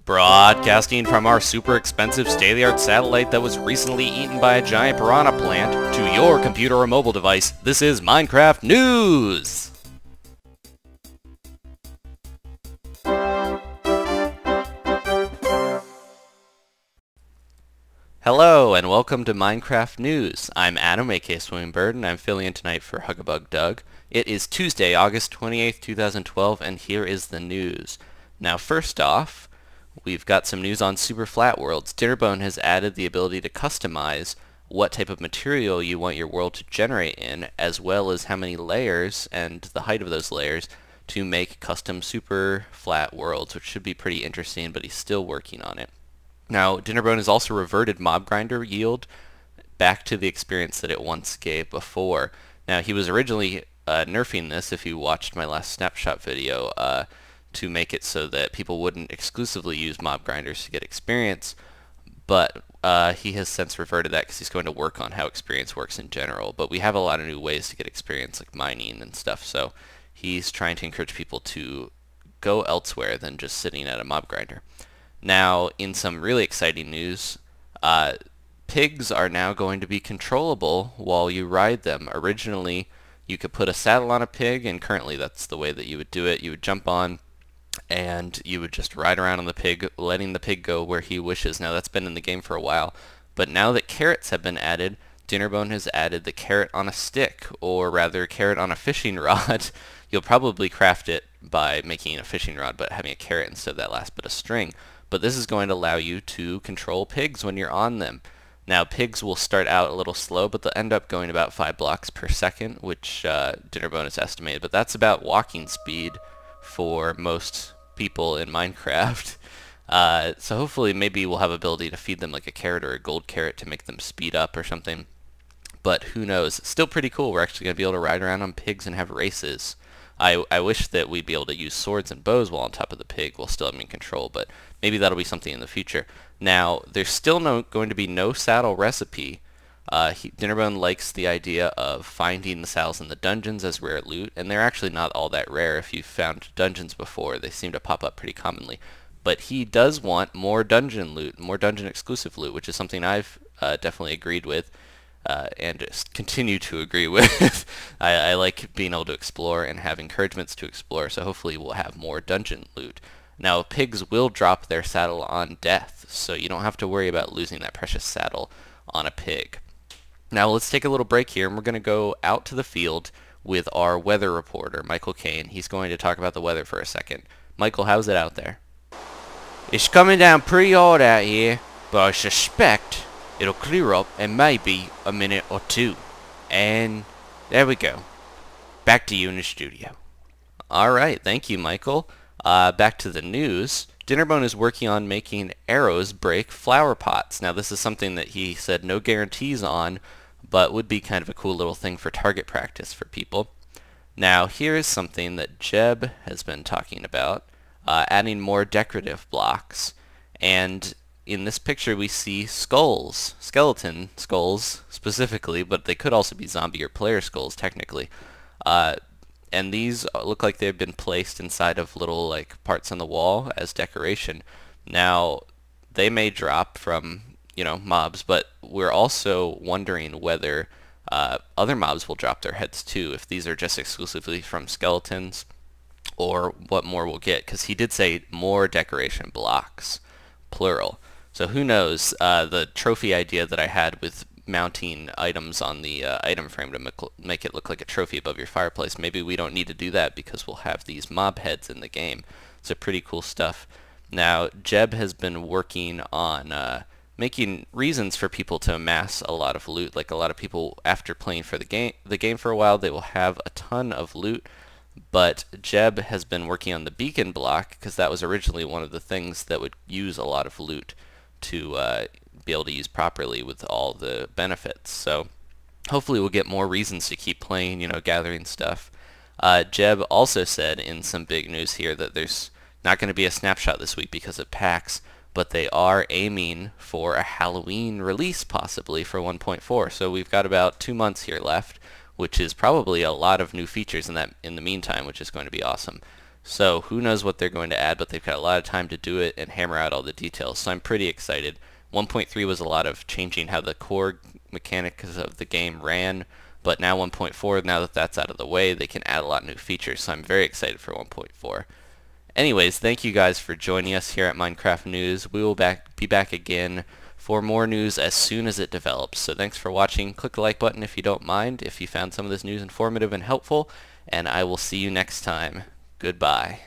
Broadcasting from our super expensive state-of-the-art satellite that was recently eaten by a giant piranha plant to your computer or mobile device, this is Minecraft News! Hello and welcome to Minecraft News. I'm Adam, aka Swingbird, and I'm filling in tonight for Huggabug Doug. It is Tuesday, August 28th, 2012, and here is the news. Now first off, we've got some news on super flat worlds. Dinnerbone has added the ability to customize what type of material you want your world to generate in, as well as how many layers and the height of those layers to make custom super flat worlds, which should be pretty interesting, but he's still working on it. Now, Dinnerbone has also reverted mob grinder yield back to the experience that it once gave before. Now, he was originally nerfing this, if you watched my last snapshot video, to make it so that people wouldn't exclusively use mob grinders to get experience, but he has since reverted that because he's going to work on how experience works in general. But we have a lot of new ways to get experience, like mining and stuff, so he's trying to encourage people to go elsewhere than just sitting at a mob grinder. Now, in some really exciting news, pigs are now going to be controllable while you ride them. Originally, you could put a saddle on a pig, and currently that's the way that you would do it. You would jump on, and you would just ride around on the pig, letting the pig go where he wishes. Now, that's been in the game for a while, but now that carrots have been added, Dinnerbone has added the carrot on a stick, or rather, carrot on a fishing rod. You'll probably craft it by making a fishing rod, but having a carrot instead of that last bit of string. But this is going to allow you to control pigs when you're on them. Now, pigs will start out a little slow, but they'll end up going about 5 blocks per second, which Dinnerbone has estimated. But that's about walking speed for most people in Minecraft. So hopefully maybe we'll have ability to feed them like a carrot or a gold carrot to make them speed up or something. But who knows? Still pretty cool. We're actually going to be able to ride around on pigs and have races. I wish that we'd be able to use swords and bows while on top of the pig while still having control, but maybe that'll be something in the future. Now, there's still going to be no saddle recipe. Dinnerbone likes the idea of finding the saddles in the dungeons as rare loot, and they're actually not all that rare. If you've found dungeons before, they seem to pop up pretty commonly. But he does want more dungeon loot, more dungeon exclusive loot, which is something I've definitely agreed with. And continue to agree with. I like being able to explore and have encouragements to explore, so hopefully we'll have more dungeon loot. Now, pigs will drop their saddle on death, so you don't have to worry about losing that precious saddle on a pig. Now, let's take a little break here, and we're going to go out to the field with our weather reporter, Michael Kane. He's going to talk about the weather for a second. Michael, how's it out there? It's coming down pretty hard out here, but I suspect it'll clear up in maybe a minute or two. And there we go. Back to you in the studio. Alright, thank you, Michael. Back to the news. Dinnerbone is working on making arrows break flower pots. Now, this is something that he said no guarantees on, but would be kind of a cool little thing for target practice for people. Now, here is something that Jeb has been talking about, adding more decorative blocks. And in this picture we see skulls, skeleton skulls specifically, but they could also be zombie or player skulls technically. And these look like they've been placed inside of little like parts on the wall as decoration. Now, they may drop from, mobs, but we're also wondering whether other mobs will drop their heads too, if these are just exclusively from skeletons, or what more we'll get, because he did say more decoration blocks, plural. So who knows, the trophy idea that I had with mounting items on the item frame to make it look like a trophy above your fireplace, maybe we don't need to do that because we'll have these mob heads in the game. So pretty cool stuff. Now, Jeb has been working on making reasons for people to amass a lot of loot. Like a lot of people, after playing for the game for a while, they will have a ton of loot. But Jeb has been working on the beacon block because that was originally one of the things that would use a lot of loot to be able to use properly with all the benefits. So hopefully we'll get more reasons to keep playing, gathering stuff. Jeb also said in some big news here that there's not going to be a snapshot this week because of PAX, but they are aiming for a Halloween release possibly for 1.4. So we've got about 2 months here left, which is probably a lot of new features in the meantime, which is going to be awesome. So who knows what they're going to add, but they've got a lot of time to do it and hammer out all the details. So I'm pretty excited. 1.3 was a lot of changing how the core mechanics of the game ran, but now 1.4, now that that's out of the way, they can add a lot of new features. So I'm very excited for 1.4. Anyways, thank you guys for joining us here at Minecraft News. We will be back again for more news as soon as it develops. So thanks for watching. Click the like button if you don't mind, if you found some of this news informative and helpful, and I will see you next time. Goodbye.